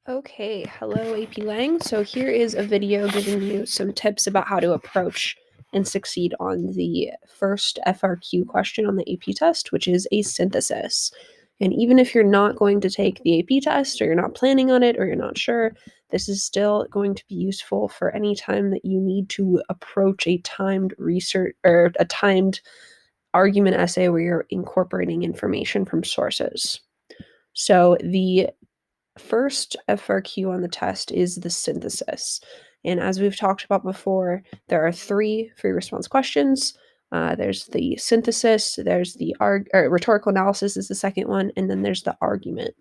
Okay, hello AP Lang. So here is a video giving you some tips about how to approach and succeed on the first FRQ question on the AP test, which is a synthesis. And even if you're not going to take the AP test or you're not planning on it or you're not sure, this is still going to be useful for any time that you need to approach a timed research or a timed argument essay where you're incorporating information from sources. So the first FRQ on the test is the synthesis. And as we've talked about before, there are three free response questions. There's the synthesis, there's the rhetorical analysis is the second one, and then there's the argument.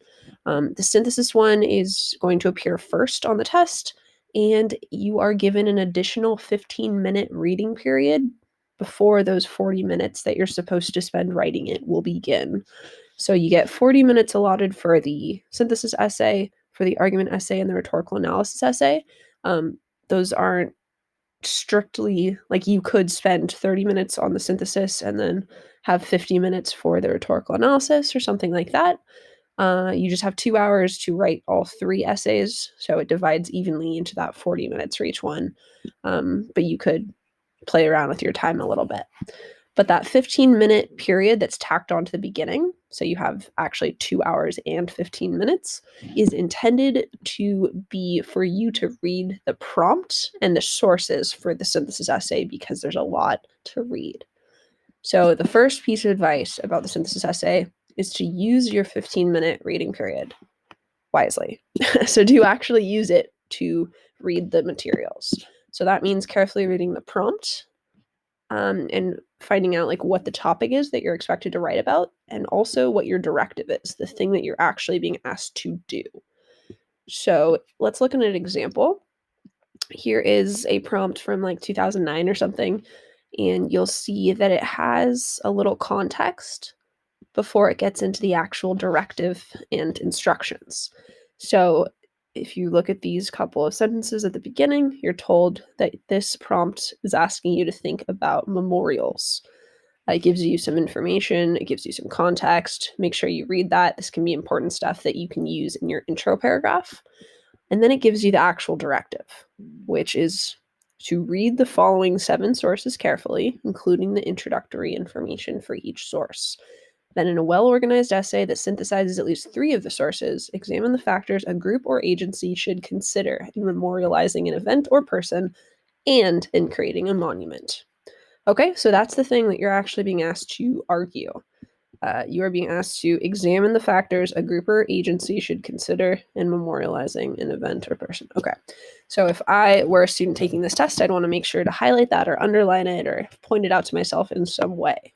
The synthesis one is going to appear first on the test, and you are given an additional 15-minute reading period before those 40 minutes that you're supposed to spend writing it will begin. So you get 40 minutes allotted for the synthesis essay, for the argument essay, and the rhetorical analysis essay. Those aren't strictly like you could spend 30 minutes on the synthesis and then have 50 minutes for the rhetorical analysis or something like that. You just have 2 hours to write all three essays, so it divides evenly into that 40 minutes for each one. But you could play around with your time a little bit. But that 15-minute period that's tacked onto the beginning, so you have actually 2 hours and 15 minutes, is intended to be for you to read the prompt and the sources for the synthesis essay because there's a lot to read. So the first piece of advice about the synthesis essay is to use your 15-minute reading period wisely. So do actually use it to read the materials. So that means carefully reading the prompt, and finding out like what the topic is that you're expected to write about, and also what your directive is, the thing that you're actually being asked to do. So let's look at an example. Here is a prompt from like 2009 or something, and you'll see that it has a little context before it gets into the actual directive and instructions. So if you look at these couple of sentences at the beginning, you're told that this prompt is asking you to think about memorials. It gives you some information, it gives you some context. Make sure you read that. This can be important stuff that you can use in your intro paragraph. And then it gives you the actual directive, which is to read the following 7 sources carefully, including the introductory information for each source. Then, in a well-organized essay that synthesizes at least 3 of the sources, examine the factors a group or agency should consider in memorializing an event or person and in creating a monument. Okay, so that's the thing that you're actually being asked to argue. You are being asked to examine the factors a group or agency should consider in memorializing an event or person. Okay, so if I were a student taking this test, I'd want to make sure to highlight that or underline it or point it out to myself in some way.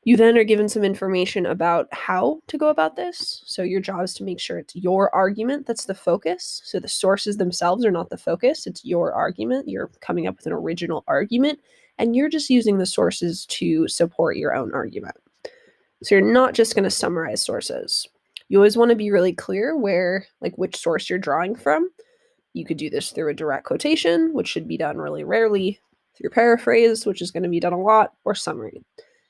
You then are given some information about how to go about this. So your job is to make sure it's your argument that's the focus. So the sources themselves are not the focus. It's your argument. You're coming up with an original argument, and you're just using the sources to support your own argument. So you're not just going to summarize sources. You always want to be really clear which source you're drawing from. You could do this through a direct quotation, which should be done really rarely, through paraphrase, which is going to be done a lot, or summary.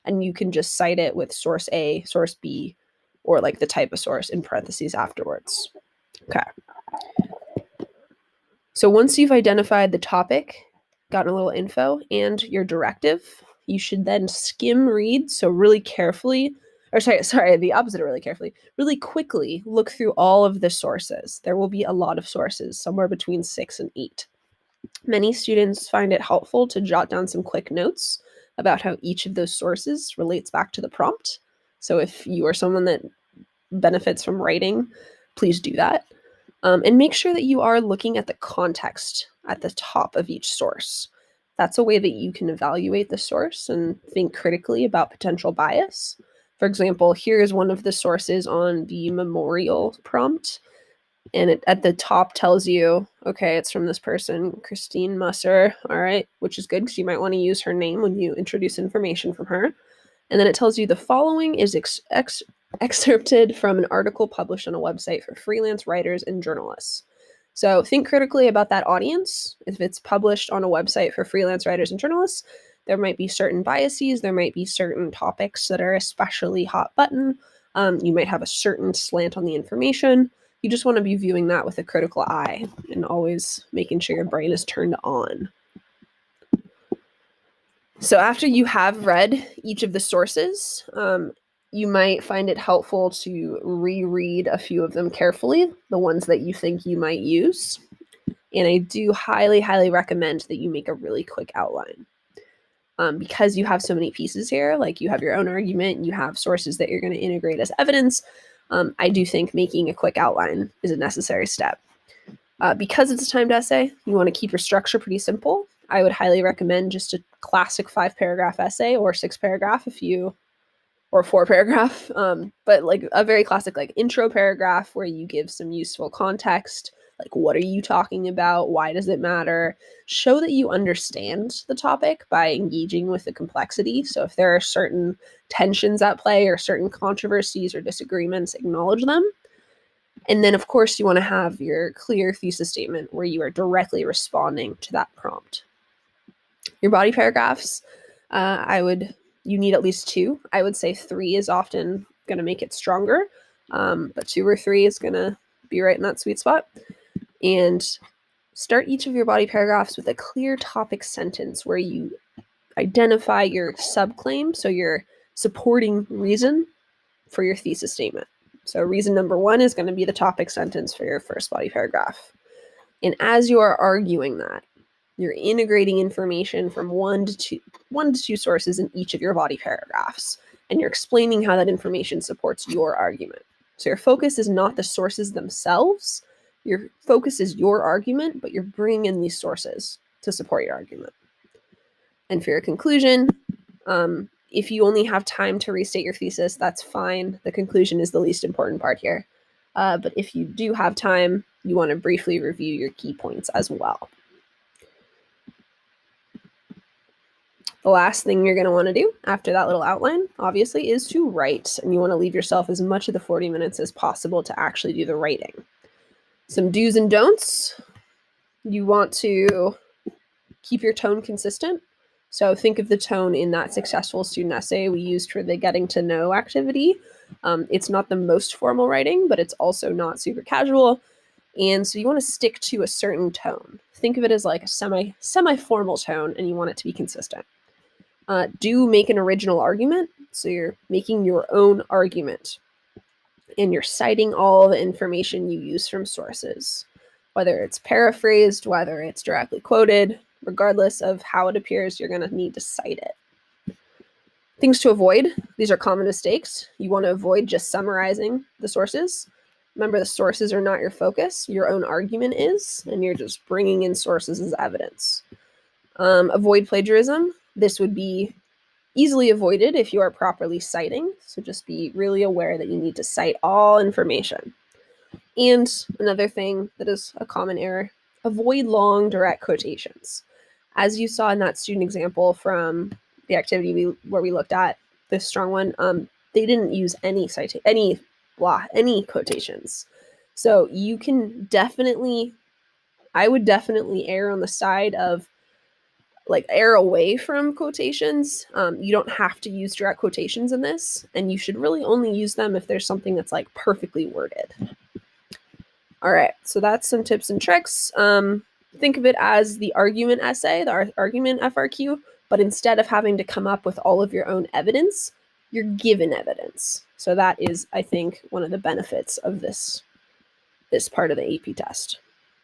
And you can just cite it with source A, source B, or like the type of source in parentheses afterwards. Okay. So once you've identified the topic, gotten a little info, and your directive, you should then skim read, so really carefully, the opposite of really carefully, really quickly look through all of the sources. There will be a lot of sources, somewhere between 6 and 8. Many students find it helpful to jot down some quick notes about how each of those sources relates back to the prompt. So if you are someone that benefits from writing, please do that. And make sure that you are looking at the context at the top of each source. That's a way that you can evaluate the source and think critically about potential bias. For example, here is one of the sources on the memorial prompt. And it at the top tells you, okay, it's from this person, Christine Musser, all right, which is good because you might want to use her name when you introduce information from her. And then it tells you the following is excerpted from an article published on a website for freelance writers and journalists. So think critically about that audience. If it's published on a website for freelance writers and journalists, there might be certain biases, there might be certain topics that are especially hot button. You might have a certain slant on the information. You just want to be viewing that with a critical eye and always making sure your brain is turned on. So after you have read each of the sources, you might find it helpful to reread a few of them carefully, the ones that you think you might use. And I do highly, highly recommend that you make a really quick outline. Because you have so many pieces here, like you have your own argument, you have sources that you're going to integrate as evidence, I do think making a quick outline is a necessary step. Because it's a timed essay, you want to keep your structure pretty simple. I would highly recommend just a classic 5-paragraph essay or 6-paragraph or 4-paragraph, but like a very classic like intro paragraph where you give some useful context, like what are you talking about? Why does it matter? Show that you understand the topic by engaging with the complexity. So if there are certain tensions at play or certain controversies or disagreements, acknowledge them. And then, of course, you want to have your clear thesis statement where you are directly responding to that prompt. Your body paragraphs, you need at least 2. I would say 3 is often going to make it stronger, but 2 or 3 is going to be right in that sweet spot. And start each of your body paragraphs with a clear topic sentence where you identify your subclaim, so your supporting reason for your thesis statement. So reason number 1 is going to be the topic sentence for your first body paragraph. And as you are arguing that, you're integrating information from 1 to 2 sources in each of your body paragraphs, and you're explaining how that information supports your argument. So your focus is not the sources themselves. Your focus is your argument, but you're bringing in these sources to support your argument. And for your conclusion, if you only have time to restate your thesis, that's fine. The conclusion is the least important part here. But if you do have time, you want to briefly review your key points as well. The last thing you're going to want to do after that little outline, obviously, is to write. And you want to leave yourself as much of the 40 minutes as possible to actually do the writing. Some do's and don'ts. You want to keep your tone consistent. So think of the tone in that successful student essay we used for the getting to know activity. It's not the most formal writing, but it's also not super casual. And so you want to stick to a certain tone. Think of it as like a semi-formal tone, and you want it to be consistent. Do make an original argument. So you're making your own argument, and you're citing all the information you use from sources, whether it's paraphrased, whether it's directly quoted. Regardless of how it appears, you're going to need to cite it. Things to avoid. These are common mistakes. You want to avoid just summarizing the sources. Remember, the sources are not your focus. Your own argument is, and you're just bringing in sources as evidence. Avoid plagiarism. This would be easily avoided if you are properly citing. So just be really aware that you need to cite all information. And another thing that is a common error, avoid long direct quotations. As you saw in that student example from the activity where we looked at this strong one, they didn't use any quotations. So you can definitely, I would definitely err on the side of err away from quotations. You don't have to use direct quotations in this, and you should really only use them if there's something that's like perfectly worded. All right, so that's some tips and tricks. Think of it as the argument essay, the argument FRQ, but instead of having to come up with all of your own evidence, you're given evidence. So that is, I think, one of the benefits of this part of the AP test.